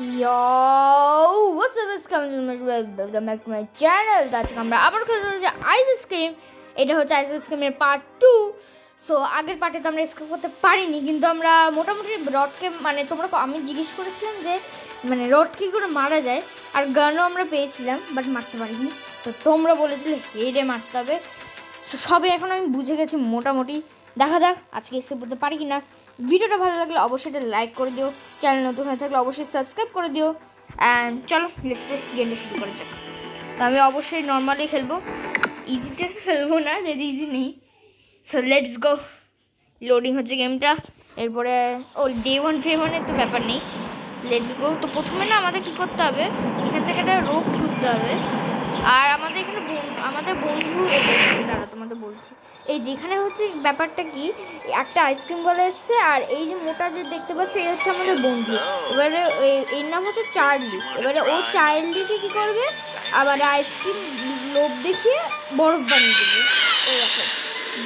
Yo, what's up? Welcome back to my channel. আজকে আমরা আবার খেলতে চলেছি আইসক্রিম। এটা হচ্ছে আইসক্রিমের পার্ট 2। সো আগের পার্টে তো আমরা স্কিপ করতে পারিনি, কিন্তু আমরা মোটামুটি রডকে আমি জিজ্ঞেস করেছিলাম যে রড কী করে মারা যায়, আর গানও আমরা পেয়েছিলাম, বাট মারতে পারিনি। তো তোমরা বলেছিলে হেডে মারতে হবে। সো সবে এখন আমি বুঝে গেছি মোটামুটি। দেখা যাক আজকে এসে বলতে পারি কি না। ভিডিওটা ভালো লাগলে অবশ্যই এটা লাইক করে দিও, চ্যানেল নতুন হয়ে থাকলে অবশ্যই সাবস্ক্রাইব করে দিও। অ্যান্ড চলো লেটস প্লে, গেমটা শুরু করা যাক। তো আমি অবশ্যই নর্মালি খেলবো, ইজিটা খেলবো না, যদি ইজি নেই। So let's go. লোডিং হচ্ছে গেমটা। এরপরে ডে 1 ফে 1 একটু ব্যাপার নেই। Let's go. তো প্রথমে না আমাদের কী করতে হবে, এখান থেকে একটা রোপ খুঁজতে হবে। আর আমাদের এখানে আমাদের বন্ধু দাঁড়া তোমাদের বলছি, এই যেখানে হচ্ছে ব্যাপারটা কি, একটা আইসক্রিমওয়ালা এসছে, আর এই যে মোটা যে দেখতে পাচ্ছ এই হচ্ছে আমাদের বন্ধু। এবারে এর নাম হচ্ছে চার্লি। এবারে ও চার্লিকে কী করবে, আবার আইসক্রিম লোভ দেখিয়ে বরফ বানিয়ে দেবে। এই দেখো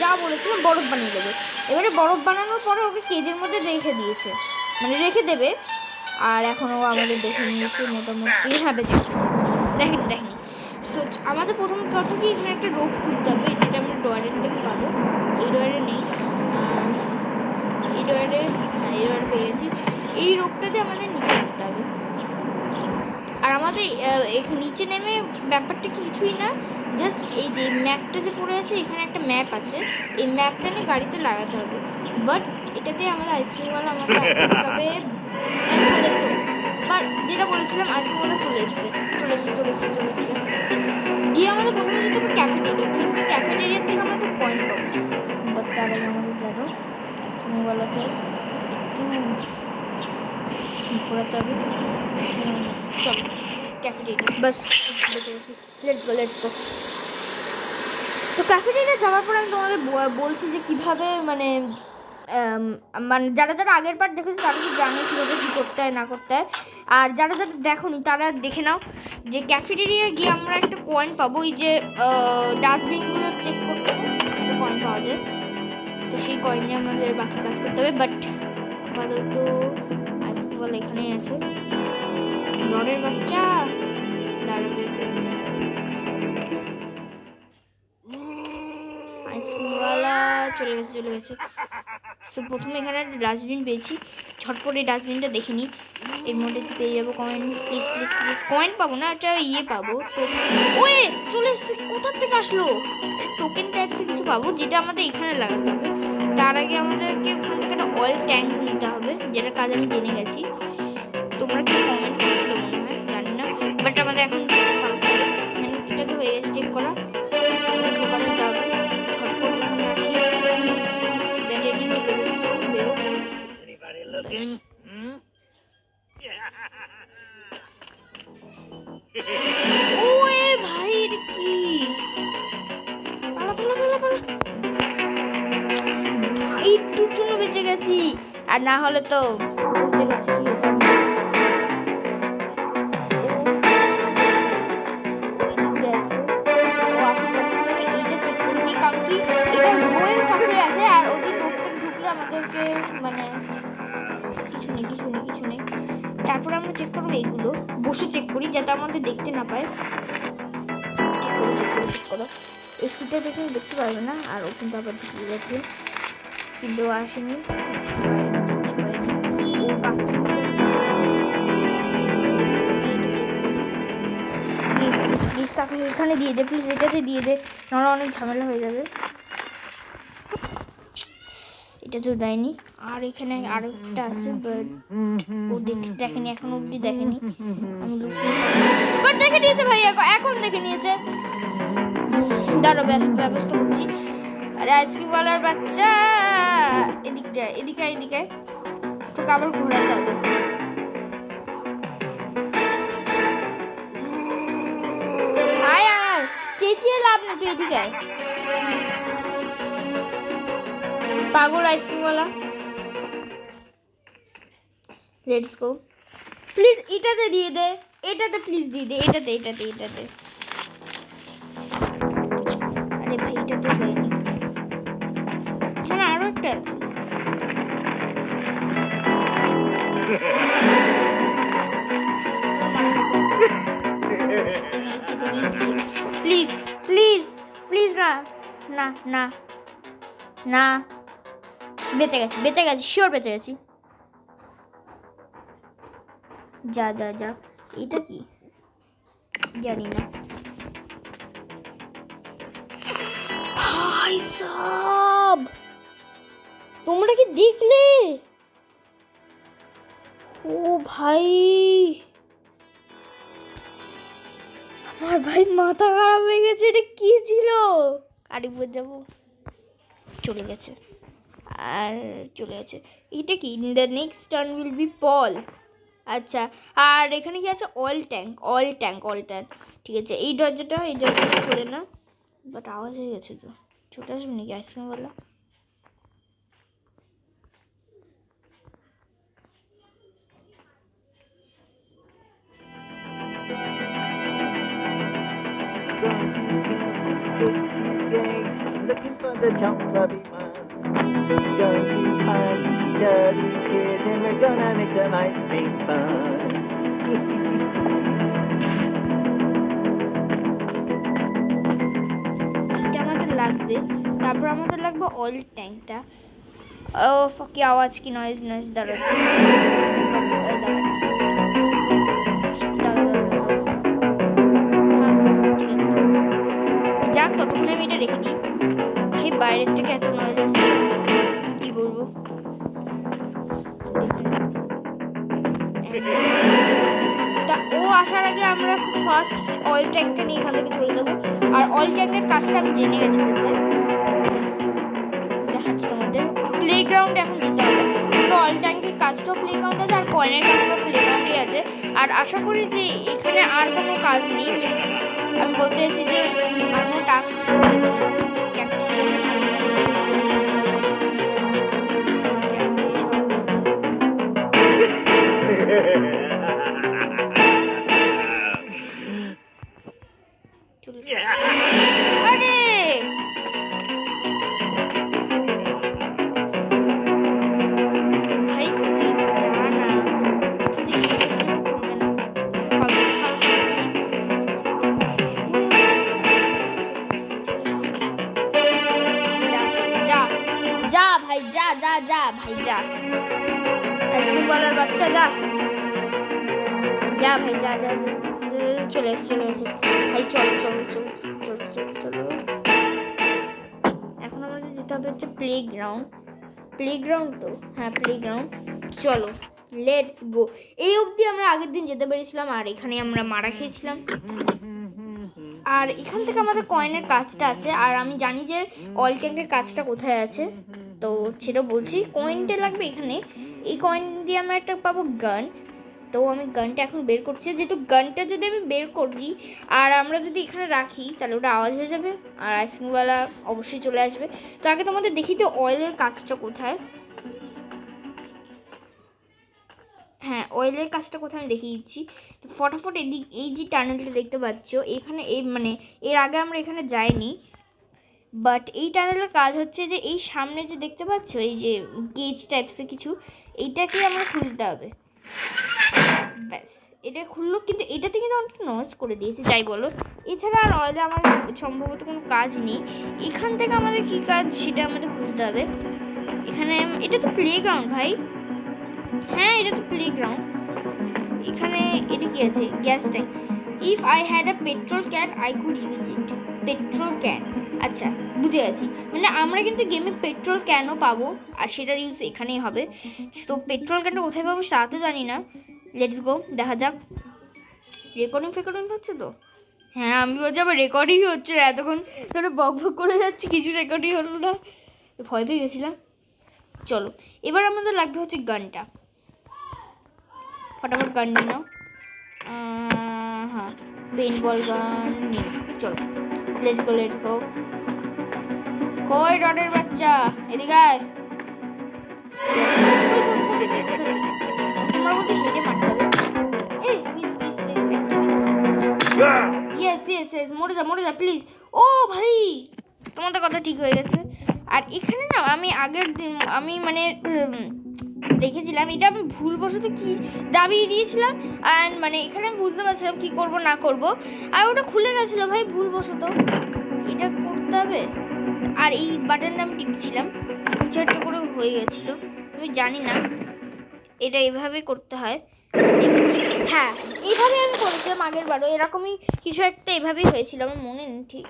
যা বলেছিলাম, বরফ বানিয়ে দেবে। এবারে বরফ বানানোর পরে ওকে কেজের মধ্যে রেখে দিয়েছে, রেখে দেবে। আর এখন ও আমাদের দেখে নিয়েছে মোটামুটি। হ্যাঁ দেখেনি। সো আমাদের প্রথম কথা কি, এখানে একটা রোপ খুঁজতে হবে, যেটা আমরা ডয়ারের থেকে পাবো। এই ডয়ারে নেই, এই ডয়ারে, হ্যাঁ এই ডয়ারে পেয়ে গেছি। এই রোপটাতে আমাদের নিচে নামতে হবে। আর আমাদের নিচে নেমে ব্যাপারটা কিছুই না, জাস্ট এই যে ম্যাপটা যে পড়ে আছে, এখানে একটা ম্যাপ আছে, এই ম্যাপটা নিয়ে গাড়িতে লাগাতে হবে। বাট এটাতে আমাদের আইসক্রিমওয়ালা আমাকে আটকাবে। চলে এসছে, বাট যেটা বলেছিলাম আইসক্রিমওয়ালা চলে এসছে গিয়ে আমাদের প্রথমে যেতে হবে ক্যাফেটেরিয়া, কিন্তু ক্যাফেটেরিয়ার থেকে আমরা তো পয়েন্ট পাবো। বাট তার আগে আমাদের দেখো আইসক্রিমওয়ালাকে একটু ঘোরাতে হবে। চলো cafeteria, bus let's go. So cafeteria যাওয়ার পর আমি তোমাদের বলছি যে কীভাবে যারা আগের পার্ট দেখেছে তারা কি জানে কীভাবে কী করতে হয় না করতে হয়। আর যারা দেখোনি তারা দেখে নাও যে ক্যাফেটেরিয়া গিয়ে আমরা একটা কয়েন পাবো। ওই যে ডাস্টবিনগুলো চেক করতে একটা কয়েন পাওয়া যায়, তো সেই কয়েন নিয়ে আমাদের বাকি কাজ করতে হবে। বাট আপাতত আইসক্রিমওয়ালা এখানেই আছে, রডের বাচ্চা দাঁড়াবে করছে। আইসক্রিমওয়ালা চলে গেছে। সো প্রথমে এখানে একটা ডাস্টবিন পেয়েছি, ঝটপট এই ডাস্টবিনটা দেখে নিই। এর মধ্যে কি পেয়ে যাবো? কয়েন, প্লিজ কয়েন পাবো না, একটা পাবো। তো ওয়ে চলে এসছে, কোথার থেকে আসলো? টোকেন ট্যাক্সে কিছু পাবো, যেটা আমাদের এখানে লাগাতে হবে। তার আগে আমাদেরকে ওখান থেকে একটা অয়েল ট্যাঙ্ক নিতে হবে, যেটার কাজ আমি জেনে গেছি। তোমরা কি কমেন্ট করেছিল মনে হয়, জানি না। বাট আমাদের এখন এটা তো হয়ে গেছে চেক করা, ঢোকা দিতে হবে। বেঁচে গেছি, আর না হলে তো বুঝতে পারছি কি হতো। কিছু নেই। তারপর আমরা চেক করবো এইগুলো, বসে চেক করি যাতে আমাদের দেখতে না পায়। চেক করো এই সিটের পেছনে দেখতে পারবে না। আর ও কিন্তু আবার ঢুকে গেছে, কিন্তু আসেনি। প্লিজ তাকে এখানে দিয়ে দে, প্লিজ এটাতে দিয়ে দে, নাহলে অনেক ঝামেলা হয়ে যাবে। এটা তো দেয়নি। আর এখানে আরো একটা আছে, বাট ও দেখেনি, এখন অব্দি দেখেনি। আমি বাট দেখে নিয়েছে ভাই, এখন দেখে নিয়েছে। দাঁড়াও ব্যবস্থা করছি। আরে আইসক্রিমওয়ালার বাচ্চা, এদিকে তোকে আবার ঘোরাতে হবে। আয় চেঁচিয়ে লাভ না, তুই এদিকে আয়। পাগল আইসক্রিমওয়ালা, লেটস গো। প্লিজ এটাতে দিয়ে দে, এটাতে প্লিজ দিয়ে দে, এটাতে। আরে ভাই এটা তো দেয়নি, আরো একটা আছে। না না না, বেঁচে গেছি শিওর বেঁচে গেছি। যা যা যা, এটা কি জানি না। ভাই সাব, তোমরা কি দেখলে? ও ভাই, আমার ভাই মাথা খারাপ হয়ে গেছে। এটা কি ছিল? কারিপুর যাবো, চলে গেছে আর চলে গেছে। এটা কি? In the next turn will be pole. আচ্ছা, আর এখানে কি আছে? Oil tank. ঠিক আছে, এই দরজাটা করে না, বাট আওয়াজ হয়ে গেছে তো, ছোট আসবে নাকি আইসক্রিমওয়ালা? Looking for the chubby one. Going to find chubby kids and we're gonna make some ice cream fun. এটা আমাদের লাগবে, তারপর আমাদের লাগবে অয়েল ট্যাঙ্কটা। ও কি আওয়াজ, কি নয়েজ দাঁড়াচ্ছে। যাক, ততক্ষণ আমি এটা রেখে দিই। এই বাইরের থেকে এত নয়েজ আসছে, কি বলবো। তা ও আসার আগে আমরা ফার্স্ট অয়েল ট্যাঙ্কটা নিয়ে এখান থেকে চলে যাবো। আর অয়েল ট্যাঙ্কের কাজটা আমি জেনে গেছি কোথায়, দেখাচ্ছি তোমাদের। প্লেগ্রাউন্ডে এখন যেতে হবে, কিন্তু অয়েল ট্যাঙ্কের কাজটাও প্লেগ্রাউন্ডে আছে আর কয়েনের কাজটাও প্লেগ্রাউন্ডে আছে। আর আশা করি যে এখানে আর কোনো কাজ নেই, মিনস আমি বলতে চাইছি যে আর কোনো টাস্ক আরে ভাই তুই জানা যা ভাই, যা ভাই, যা আইসক্রিম বলার বাচ্চা, যা ভাই, যা চলে এসে ভাই। চলো। এখন আমাদের যেতে হবে হচ্ছে প্লেগ্রাউন্ড তো, হ্যাঁ প্লেগ্রাউন্ড। চলো লেটস গো। এই অবধি আমরা আগের দিন যেতে পেরেছিলাম আর এখানে আমরা মারা খেয়েছিলাম। আর এখান থেকে আমাদের কয়েনের কাজটা আছে, আর আমি জানি যে অয়েল ট্যাঙ্কের কাজটা কোথায় আছে, তো সেটা বলছি। কয়েনটা লাগবে এখানে, এই কয়েন দিয়ে আমরা একটা পাবো গান। তো আমি গানটা এখন বের করছি, যেহেতু গানটা যদি আমি বের করি আর আমরা যদি এখানে রাখি তাহলে ওটা আওয়াজ হয়ে যাবে আর আইসক্রিমওয়ালা অবশ্যই চলে আসবে। তো আগে তোমাদের দেখি তো অয়েলের কাজটা কোথায়। হ্যাঁ, অয়েলের কাজটা কোথায় আমি দেখিয়ে দিচ্ছি। তো ফটাফট এই যে টানেলটা দেখতে পাচ্ছ, এখানে এই মানে এর আগে আমরা এখানে যাইনি, বাট এই টানেলের কাজ হচ্ছে যে এই সামনে যে দেখতে পাচ্ছ এই যে গেজ টাইপসের কিছু, এইটাকে আমরা খুলতে হবে। ব্যাস, এটা খুললো, কিন্তু এটাতে কিন্তু অনেক নয়েজ করে দিয়েছে, যাই বলো। এছাড়া আর অয়েলে আমার সম্ভবত কোনো কাজ নেই। এখান থেকে আমাদের কী কাজ সেটা আমাদের খুঁজতে হবে। এখানে এটা তো প্লেগ্রাউন্ড ভাই, হ্যাঁ এটা তো প্লেগ্রাউন্ড। এখানে এটা কি আছে? Gas tank. If I had a petrol can I could use it. Petrol can, আচ্ছা বুঝে গেছি। মানে আমরা কিন্তু গেমে পেট্রোল ক্যানও পাবো আর সেটার ইউজ এখানেই হবে। তো পেট্রোল ক্যানটা কোথায় পাবো তা তো জানি না। লেটস গো, দেখা যাক। রেকর্ডিং হচ্ছে তো? হ্যাঁ আমি বলছি আবার রেকর্ডিং হচ্ছে না, এতক্ষণ ধরে বক করে যাচ্ছি, কিছু রেকর্ডিং হলো না, ভয় পেয়ে গেছিলাম। চলো এবার আমাদের লাগবে হচ্ছে গানটা, ফটাফট গান নিয়ে নাও। হ্যাঁ পেইন্টবল গান নিয়ে, চলো লেটস গো। কই রডের বাচ্চা, এদিকে আয়। তোমার মধ্যে হেডে মারতে হবে। এই ইয়েস মরে যা প্লিজ। ও ভাই তোমাদের কথা ঠিক হয়ে গেছে। আর এখানে না আমি মানে দেখেছিলাম, এটা আমি ভুলবশত কি দাবিয়ে দিয়েছিলাম, অ্যান্ড মানে এখানে আমি বুঝতে পারছিলাম কি করব না করব, আর ওটা খুলে গেছিলো ভাই ভুলবশত। এটা করতে হবে, আর এই বাটনটা আমি টিপছিলাম, কিছু একটা করে হয়ে গেছিলো, আমি জানি না এটা এভাবে করতে হয়। দেখেছি, হ্যাঁ এইভাবে আমি করেছিলাম আগের বারও, এরকমই কিছু একটা এভাবেই হয়েছিল, আমার মনে নেই ঠিক।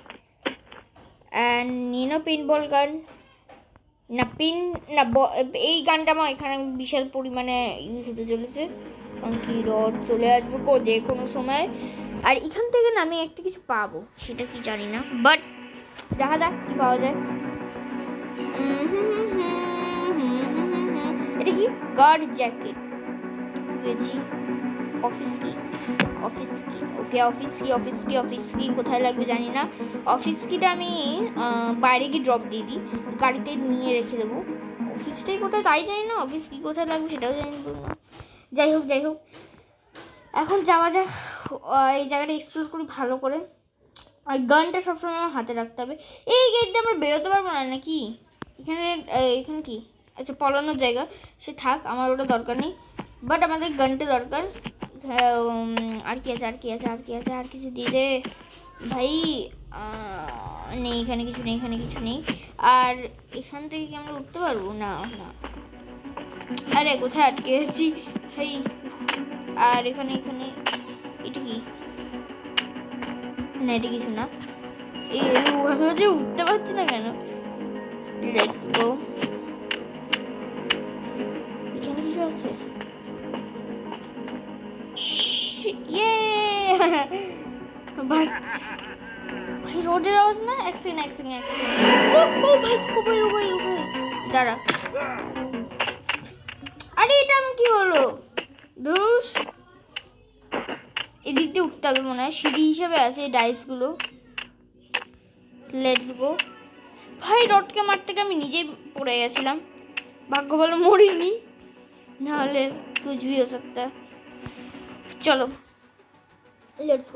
অ্যান্ড নিয়ে নাও পেইন্টবল গান, না পিন না এই গানটা আমার এখানে বিশাল পরিমাণে ইউজ হতে চলেছে, কারণ কি রড চলে আসবে যে কোনো সময়। আর এখান থেকে না আমি একটা কিছু পাবো, সেটা কি জানি না, বাট দেখা যাক কি পাওয়া যায়। এটা কি গার্ড জ্যাকেট পেয়েছি, অফিস কি ওকে অফিস কি কোথায় লাগবে জানি না। অফিস কিটা আমি বাইরে গিয়ে ড্রপ দিয়ে দিই, গাড়িতে নিয়ে রেখে দেবো। অফিসটাই কোথায় তাই জানি না, অফিস কি কোথায় লাগবে সেটাও জানি না। যাই হোক এখন যাওয়া যাক, এই জায়গাটা এক্সপ্লোর করি ভালো করে। আর গানটা সবসময় আমার হাতে রাখতে হবে। এই গেটটা আমরা বেরোতে পারবো না নাকি? এখানে কি আচ্ছা পলানোর জায়গা, সে থাক, আমার ওটা দরকার নেই, বাট আমাদের গানটা দরকার। আর কি আছে আর কিছু দিয়ে দে ভাই। নেই এখানে কিছু নেই। আর এখান থেকে কি আমরা উঠতে পারবো? না, আরে কোথায় আটকে গেছি ভাই। আর এখানে এটা কি? না এটা কিছু না। আমি যে উঠতে পারছি না কেন? Let's go. এখানে কিছু আছে? ইয়ে ভাই রোডের আওয়াজ না, এক সেকেন্ড। ও ভাই দাঁড়া, আরে এটা আমার কি হলো? ধুস, এদিক দিয়ে উঠতে হবে মনে হয়, সিঁড়ি হিসেবে আছে এই ডাইসগুলো। Let's go. ভাই রডকে মারতে গিয়ে আমি নিজেই পড়ে গেছিলাম, ভাগ্য ভালো মরিনি, নাহলে কুছ ভি হো সকতা। চলো লেটস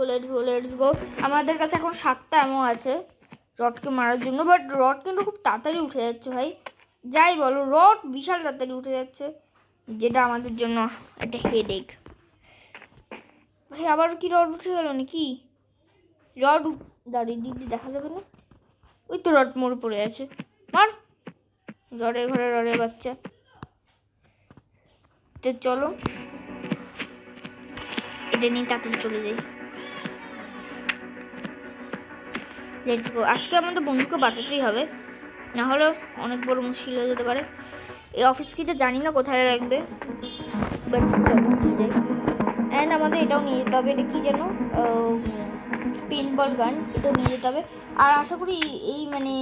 গো। আমাদের কাছে এখন 7টা অ্যামো আছে রডকে মারার জন্য, বাট রড কিন্তু খুব তাড়াতাড়ি উঠে যাচ্ছে ভাই, যাই বলো রড বিশাল তাড়াতাড়ি উঠে যাচ্ছে, যেটা আমাদের জন্য একটা হেডেক। ভাই আবার কি রড উঠে গেল নাকি? রড দাঁড়িয়ে দিদি দেখা যাবে না, ওই তো রড মরে পড়ে আছে, মার রডের ঘরে রডের বাচ্চা। তো চলো এটা নিয়ে তাড়াতাড়ি চলে যাই। Let's go. আজকে আমাদের বন্ধুকে বাঁচাতেই হবে, না হলে অনেক বড় মুশকিল হয়ে যেতে পারে। এই অফিস কিটা জানি না কোথায় লাগবে, বাট অ্যান্ড আমাদের এটাও নিয়ে যেতে হবে। এটা কি যেন পেইন্টবল গান, এটাও নিয়ে যেতে হবে। আর আশা করি এই মানে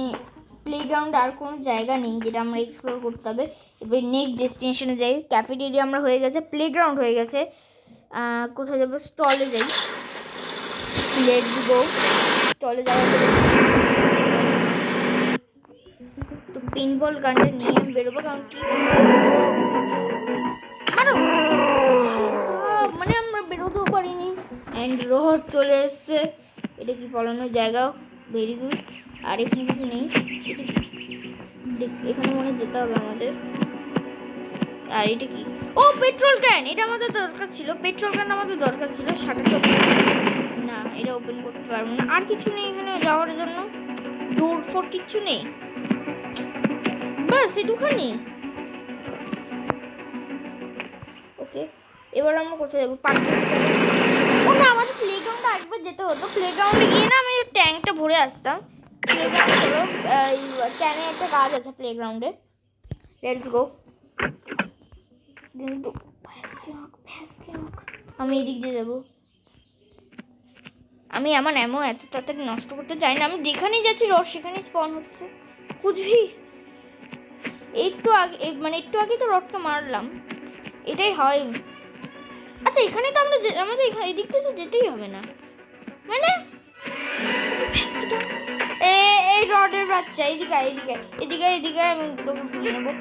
প্লেগ্রাউন্ডে আর কোনো জায়গা নেই যেটা আমরা এক্সপ্লোর করতে হবে। এবার নেক্সট ডেস্টিনেশনে যাই। ক্যাফেটেরিয়া আমরা হয়ে গেছে, প্লেগ্রাউন্ড হয়ে গেছে, কোথায় যাবো? স্টলে যাই। Let's go. স্টলে যাওয়ার তো পেইন্টবল গানটা নিয়ে আমি বেরোবো, কারণ কি মানে আমরা বেরোতেও পারিনি। অ্যান্ড রড চলে এসছে, এটা কি পলানোর জায়গা? Very good. আর এখানে কিছু নেই, এখানে মনে যেতে হবে আমাদের। আর এটা কি? ও পেট্রোল ক্যান, এটা আমাদের দরকার ছিল, পেট্রোল ক্যান আমাদের দরকার ছিল। শাটারটা না, এটা ওপেন করতে পারবো না। আর কিছু নেই এখানে যাওয়ার জন্য, ডোর ফোর কিচ্ছু নেই, বাস এটুখানি। ওকে, এবার আমরা কোথায় যাবো? পার্কে। ও না, আমাদের প্লেগ্রাউন্ডে একবার যেতে হতো, প্লেগ্রাউন্ডে গিয়ে না আমি ট্যাঙ্কটা ভরে আসতাম। প্লেগ্রাউন্ড হলো ক্যানে একটা গাছ আছে প্লেগ্রাউন্ডে। Let's go. কিন্তু আমি এদিক দিয়ে যাবো। আমি আমার এমন এত তাড়াতাড়ি নষ্ট করতে চাই না, আমি যেখানেই যাচ্ছি রড সেখানেই স্পন হচ্ছে, বুঝবি? একটু আগে তো রডটা মারলাম, এটাই হয়। আচ্ছা এখানে তো আমাদের এদিক থেকে যেতেই হবে না মানে? এই রডের বাচ্চা, এদিকে আমি তোকে ঘুরিয়ে নেবো,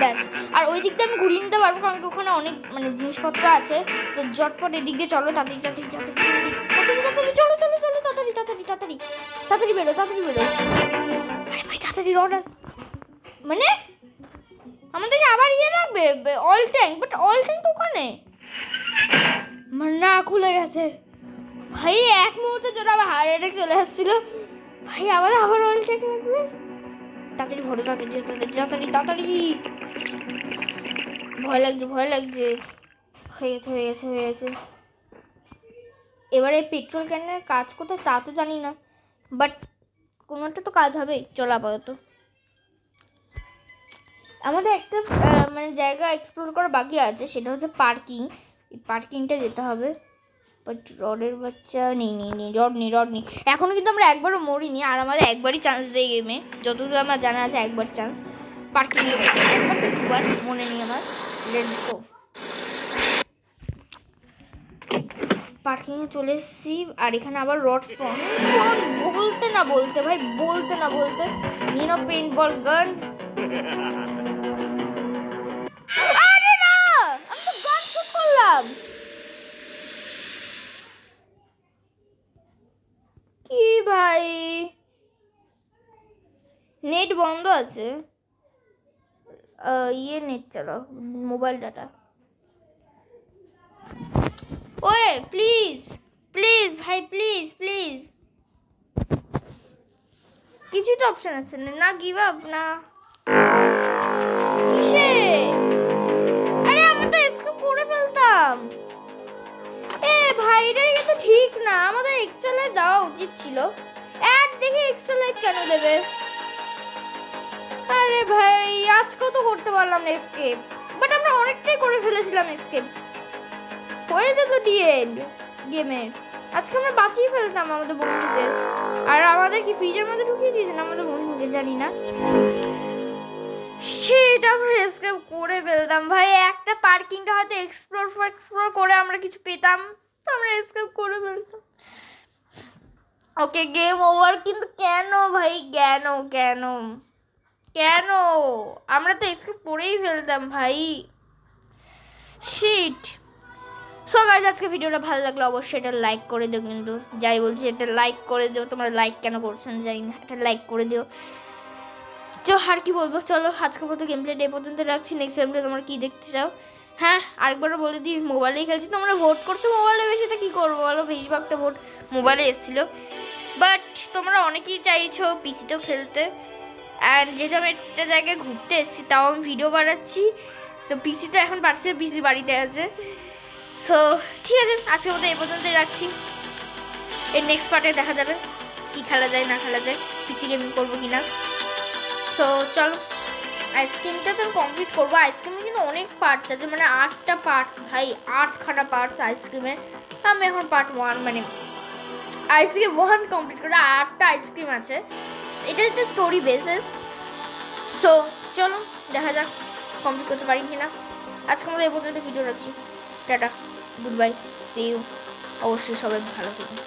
ব্যাস। আর ওই দিকটা আমি ঘুরিয়ে নিতে পারবো, কারণ ওখানে অনেক মানে জিনিসপত্র আছে। তো ঝটপট এদিক দিয়ে চলো, তাড়াতাড়ি চলো, তাড়াতাড়ি বেরো। আরে ভাই তাড়াতাড়ি, রড মানে আমাদেরকে আবার লাগবে all tank, but all tank তো ওখানে না, খুলে গেছে ভাই। এক মুহূর্তে জন্য আমার হার্ট অ্যাটাক চলে আসছিল ভাই আবার অয়েল ট্যাগ লাগবে। তাড়াতাড়ি ভরে তাড়াতাড়ি তাড়াতাড়ি তাড়াতাড়ি। ভয় লাগছে হয়ে গেছে। এবারে পেট্রোল ক্যানের কাজ কোথায় তা তো জানি না, বাট কোনো একটা তো কাজ হবেই। চলো আপাতত আমাদের একটা মানে জায়গা এক্সপ্লোর করা বাকি আছে, সেটা হচ্ছে পার্কিং। এই পার্কিংটা যেতে হবে। বাট রডের বাচ্চা নেই রড নেই এখনও, কিন্তু আমরা একবারও মরিনি। আর আমাদের একবারই চান্স দেয় গেমে, যতদূর আমার জানা আছে একবার চান্স পার্কিংয়ে একবার তো দুবার মনে নেই আমার। Let's go. পার্কিংয়ে চলে এসেছি, আর এখানে আবার রড স্পন বলতে না বলতে নিন পেইন্ট বল গান। আরে না, আমি তো গান শুট করলাম। কি ভাই, নেট বন্ধ আছে। নেট চালাও, মোবাইল ডাটা। ওয়ে প্লিজ ভাই, প্লিজ কিছু তো অপশন আছে না, গিভ আপ না কিসে? আরে আমি তো এক্সট্রা করে ফেলতাম। ভাই এটা কিন্তু ঠিক না, আমাদের এক্সট্রা লাইফ দেওয়া উচিত ছিল। এক দেখে এক্সট্রা লাইফ কেন দেবে? আরে ভাই আজকেও তো করতে পারলাম না এসকেপ, বাট আমরা অনেকটাই করে ফেলেছিলাম এসকেপ। হয়ে যেত ডিএড গেমের। আজকে আমরা বাঁচিয়ে ফেলতাম আমাদের বন্ধুকে। আর আমাদের কি ফ্রিজের মধ্যে ঢুকিয়ে দিয়েছেন আমাদের বন্ধুকে, জানি না। সেটা আমরা এসকেপ করে ফেলতাম ভাই। একটা পার্কিংটা হয়তো এক্সপ্লোর করে আমরা কিছু পেতাম, তো আমরা এসকেপ করে ফেলতাম। ওকে গেম ওভার। কিন্তু কেন ভাই, কেন আমরা তো এসকেপ করেই ফেলতাম ভাই। শিট। সো গাইজ আজকে ভিডিওটা ভালো লাগলো অবশ্যই এটা লাইক করে দিও, কিন্তু যাই বলছি এটা লাইক করে দিও। তোমরা লাইক কেন করছো না জানি না, এটা লাইক করে দিও। আর কি বলবো, চলো আজকের মতো গেম প্লেটা এই পর্যন্ত রাখছি। নেক্সট গেমটা তোমরা কী দেখতে চাও? হ্যাঁ আরেকবারও বলে দিই, মোবাইলেই খেলছি। তোমরা ভোট করছো মোবাইলে বেশি, তা কী করবো বলো? বেশিরভাগটা ভোট মোবাইলে এসেছিলো, বাট তোমরা অনেকেই চাইছো পিসিতেও খেলতে। অ্যান্ড যেহেতু আমি একটা জায়গায় ঘুরতে এসেছি, তাও আমি ভিডিও বানাচ্ছি, তো পিসি তো এখন পারছে, পিসি বাড়িতে আছে। সো ঠিক আছে, আজকের মতো এই পর্যন্তই রাখছি। এর নেক্সট পার্টে দেখা যাবে কি খেলা যায় না খেলা যায়, পিসি গেমিং করবো কিনা। সো চলো আইসক্রিমটা তো কমপ্লিট করবো। আইসক্রিমে কিন্তু অনেক পার্টস আছে, মানে 8টা পার্টস ভাই, 8খানা পার্টস আইসক্রিমের। আমি এখন পার্ট 1 মানে আইসক্রিম 1 কমপ্লিট করে 8টা আইসক্রিম আছে। এটা হচ্ছে স্টোরি বেসিস। সো চলো দেখা যাক কমপ্লিট করতে পারি কিনা। আজকের মতো এই পর্যন্ত ভিডিও রাখছি। টাটা, গুড বাই, সি ইউ। অবশ্যই সবাই ভালো থাকুন।